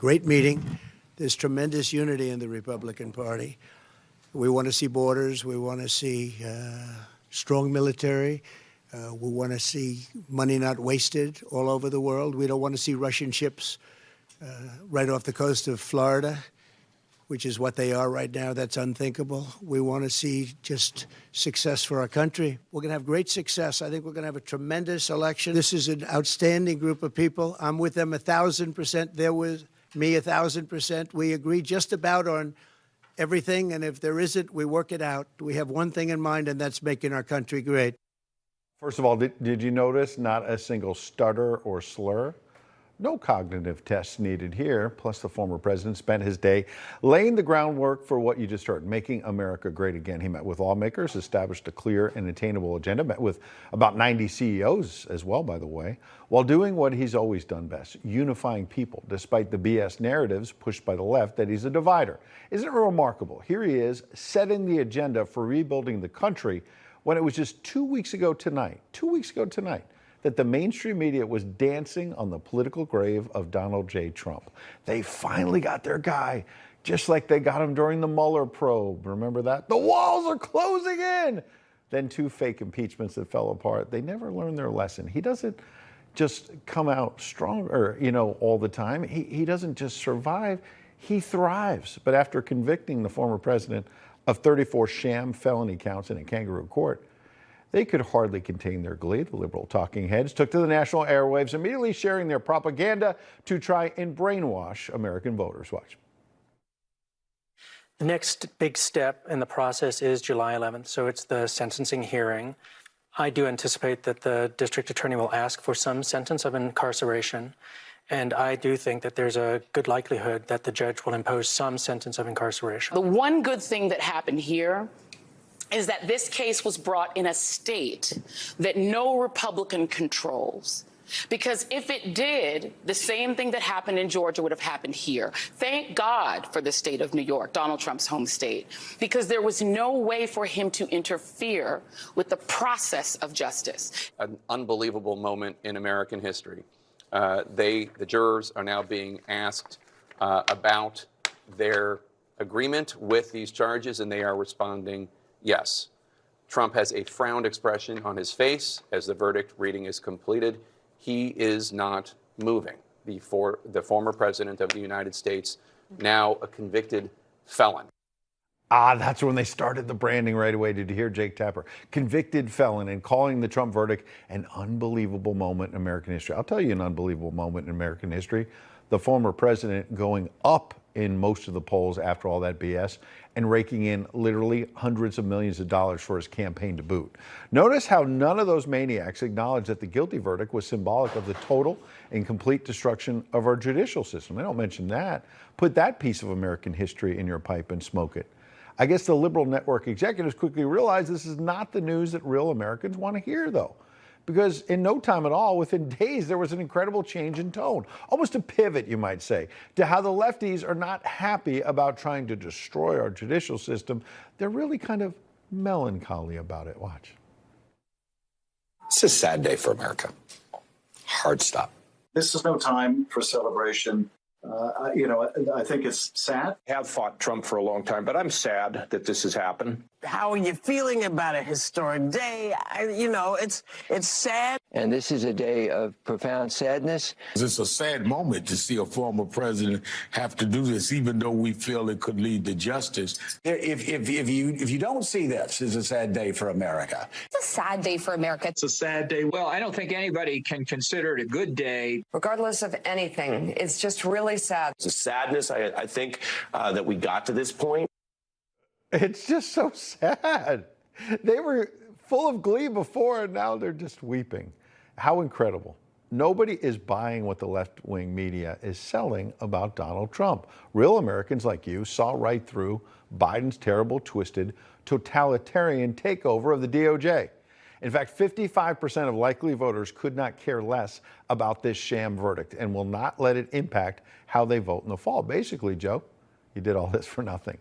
great meeting. There's tremendous unity in the Republican Party. We want to see borders. We want to see strong military. We want to see money not wasted all over the world. We don't want to see Russian ships right off the coast of Florida, which is what they are right now. That's unthinkable. We want to see just success for our country. We're going to have great success. I think we're going to have a tremendous election. This is an outstanding group of people. I'm with them 1,000%. They're with me 1,000%. We agree just about on everything, and if there isn't, we work it out. We have one thing in mind, and that's making our country great. First of all, did you notice not a single stutter or slur? No cognitive tests needed here. Plus, the former president spent his day laying the groundwork for what you just heard, making America great again. He met with lawmakers, established a clear and attainable agenda, met with about 90 CEOs as well, by the way, while doing what he's always done best, unifying people, despite the BS narratives pushed by the left that he's a divider. Isn't it remarkable? Here he is, setting the agenda for rebuilding the country when it was just 2 weeks ago tonight, that the mainstream media was dancing on the political grave of Donald J. Trump. They finally got their guy, just like they got him during the Mueller probe. Remember that? The walls are closing in. Then 2 fake impeachments that fell apart. They never learned their lesson. He doesn't just come out stronger, all the time. He doesn't just survive, he thrives. But after convicting the former president of 34 sham felony counts in a kangaroo court, they could hardly contain their glee. The liberal talking heads took to the national airwaves, immediately sharing their propaganda to try and brainwash American voters. Watch. The next big step in the process is July 11th, so it's the sentencing hearing. I do anticipate that the district attorney will ask for some sentence of incarceration, and I do think that there's a good likelihood that the judge will impose some sentence of incarceration. The one good thing that happened here is that this case was brought in a state that no Republican controls. Because if it did, the same thing that happened in Georgia would have happened here. Thank God for the state of New York, Donald Trump's home state, because there was no way for him to interfere with the process of justice. An unbelievable moment in American history. The jurors are now being asked about their agreement with these charges, and they are responding yes. Trump has a frowned expression on his face as the verdict reading is completed. He is not moving. The former president of the United States, now a convicted felon. That's when they started the branding right away. Did you hear Jake Tapper? Convicted felon, and calling the Trump verdict an unbelievable moment in American history. I'll tell you an unbelievable moment in American history. The former president going up in most of the polls after all that BS and raking in literally hundreds of millions of dollars for his campaign to boot. Notice how none of those maniacs acknowledged that the guilty verdict was symbolic of the total and complete destruction of our judicial system. They don't mention that. Put that piece of American history in your pipe and smoke it. I guess the liberal network executives quickly realized this is not the news that real Americans want to hear, though. Because in no time at all, within days, there was an incredible change in tone, almost a pivot, you might say, to how the lefties are not happy about trying to destroy our judicial system. They're really kind of melancholy about it. Watch. It's a sad day for America. Hard stop. This is no time for celebration. I think it's sad. I have fought Trump for a long time, but I'm sad that this has happened. How are you feeling about a historic day? It's sad. And this is a day of profound sadness. It's a sad moment to see a former president have to do this, even though we feel it could lead to justice. If you don't see this, it's a sad day for America. It's a sad day for America. It's a sad day. Well, I don't think anybody can consider it a good day. Regardless of anything, it's just really sad. It's a sadness, I think, that we got to this point. It's just so sad. They were full of glee before, and now they're just weeping. How incredible. Nobody is buying what the left-wing media is selling about Donald Trump. Real Americans like you saw right through Biden's terrible, twisted, totalitarian takeover of the DOJ. In fact, 55% of likely voters could not care less about this sham verdict and will not let it impact how they vote in the fall. Basically, Joe, you did all this for nothing.